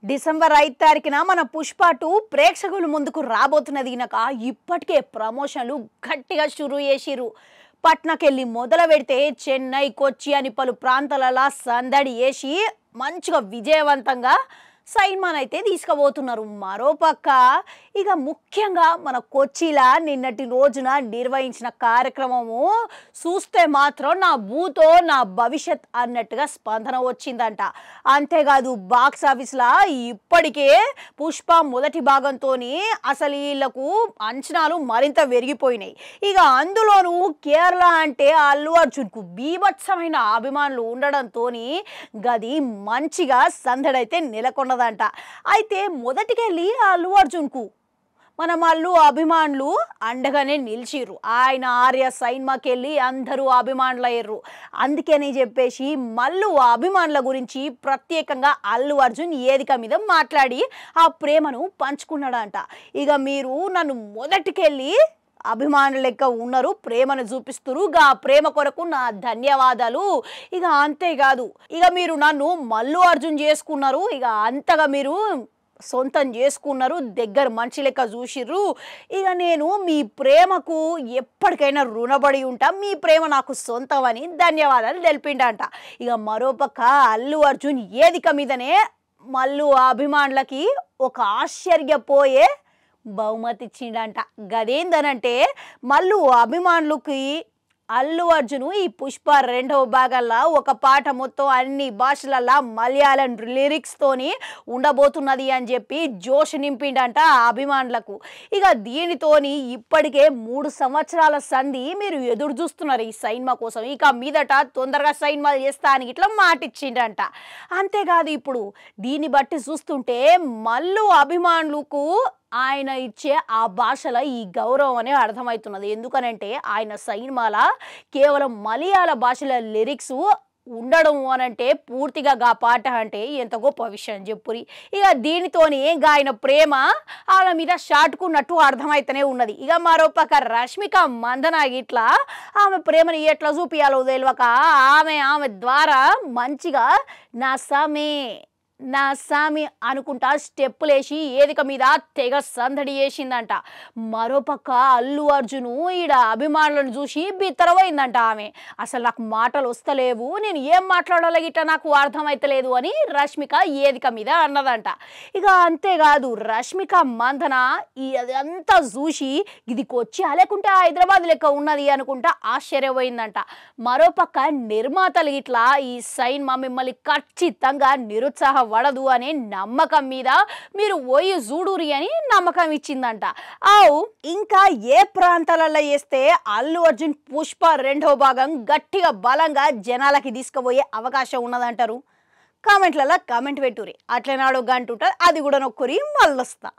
December 5 తారీఖున మన పుష్ప 2 ప్రేక్షకుల ముందుకు రాబోతున్నది గనక ఇప్పటికే ప్రమోషన్లు గట్టిగా షురూ చేసిరు. పట్నకెళ్ళి మొదలు పెడితే చెన్నై, కొచ్చి అని పలు ప్రాంతాలలో సందడి చేసి మంచిగా విజయవంతంగా సైన్మాన్ అయితే తీసుకుపోతున్నారు. మరోపక్క ఇక ముఖ్యంగా మన కొచ్చిలా నిన్నటి రోజున నిర్వహించిన కార్యక్రమము చూస్తే మాత్రం నా భూతో నా భవిష్యత్ అన్నట్టుగా స్పందన వచ్చిందంట. అంతేకాదు బాక్స్ ఆఫీస్లా ఇప్పటికే పుష్ప మొదటి భాగంతో అసలు వీళ్ళకు అంచనాలు మరింత పెరిగిపోయినాయి. ఇక అందులోనూ కేరళ అంటే అల్లు అర్జున్కు బీభత్సమైన అభిమానులు ఉండడంతో గది మంచిగా సందడైతే నెలకొన్నదంట. అయితే మొదటికెళ్ళి అల్లు అర్జున్కు మనం అల్లు అభిమానులు అండగానే నిలిచిర్రు. ఆయన ఆర్య సైన్మాకెళ్ళి అందరూ అభిమానులయ్యారు. అందుకని చెప్పేసి మల్లు అభిమానుల గురించి ప్రత్యేకంగా అల్లు అర్జున్ వేదిక మీద మాట్లాడి ఆ ప్రేమను పంచుకున్నాడంట. ఇక మీరు నన్ను మొదటికెళ్ళి అభిమానులు లెక్క ఉన్నారు, ప్రేమను చూపిస్తున్నారు, ఆ ప్రేమ కొరకు నా ధన్యవాదాలు. ఇక అంతేకాదు ఇక మీరు నన్ను మల్లు అర్జున్ చేసుకున్నారు, ఇక అంతగా మీరు సొంతం చేసుకున్నారు, దగ్గర మంచి లెక్క చూసిర్రు. ఇక నేను మీ ప్రేమకు ఎప్పటికైనా రుణపడి ఉంటా, మీ ప్రేమ నాకు సొంతం అని ధన్యవాదాలు తెలిపిండంట. ఇక మరోపక్క అల్లు అర్జున్ వేదిక మీదనే మల్లు అభిమానులకి ఒక ఆశ్చర్యపోయే బహుమతి ఇచ్చిండంట. గదేందనంటే మల్లు అభిమానులకి అల్లు అర్జున్ ఈ పుష్ప 2వ భాగంలో ఒక పాట మొత్తం అన్ని భాషలలో మలయాళం లిరిక్స్తోని ఉండబోతున్నది అని చెప్పి జోష్ నింపిండంట అభిమానులకు. ఇక దీనితోని ఇప్పటికే 3 సంవత్సరాల సంధి మీరు ఎదురు చూస్తున్నారు ఈ సైన్మా కోసం. ఇక మీదట తొందరగా సైన్మాలు చేస్తా అని ఇట్లా మాట ఇచ్చిండంట. అంతేకాదు ఇప్పుడు దీన్ని బట్టి చూస్తుంటే మల్లు అభిమానులకు ఆయన ఇచ్చే ఆ భాషలో ఈ గౌరవం అనే అర్థమవుతున్నది. ఎందుకనంటే ఆయన సైన్మాల కేవలం మలయాళ భాషల లిరిక్స్ ఉండడం అనంటే పూర్తిగా గా పాట అంటే ఎంత గొప్ప విషయం చెప్పురి. ఇక దీనితోని ఆయన ప్రేమ ఆమె మీద షాటుకున్నట్టు అర్థమైతేనే ఉన్నది. ఇక మరోపక్క రష్మిక మందన ఇట్లా ఆమె ప్రేమని ఎట్లా చూపియాలో తెలియక ఆమె ద్వారా మంచిగా నా సామి అనుకుంటా స్టెప్పులేసి వేదిక మీద తెగ సందడి చేసిందంట. మరోపక్క అల్లు అర్జును ఈడ అభిమానులను చూసి బిత్తరపోయిందంట. ఆమె అసలు నాకు మాటలు వస్తలేవు, నేను ఏం మాట్లాడాలో గిట్ట నాకు అర్థమైతలేదు అని రష్మిక వేదిక మీద అన్నదంట. ఇక అంతేకాదు రష్మిక మందన అదంతా చూసి ఇది కొచ్చి లేకుంటే హైదరాబాద్ లెక్క ఉన్నది అనుకుంటా ఆశ్చర్యపోయిందంట. మరోపక్క నిర్మాతలు ఇట్లా ఈ సైన్మా మిమ్మల్ని ఖచ్చితంగా నిరుత్సాహపడదు అనే నమ్మకం మీద మీరు పోయి చూడురి అని నమ్మకం ఇచ్చిందంట. ఇంకా ఏ ప్రాంతాలలో చేస్తే అల్లు అర్జున్ పుష్ప 2వ భాగం గట్టిగా బలంగా జనాలకి తీసుకుపోయే అవకాశం ఉన్నదంటారు? కామెంట్లలో కామెంట్ పెట్టురి. అట్లే నాడు గంట ఉంటుంది, అది కూడా నొక్కురి, మళ్ళొస్తా.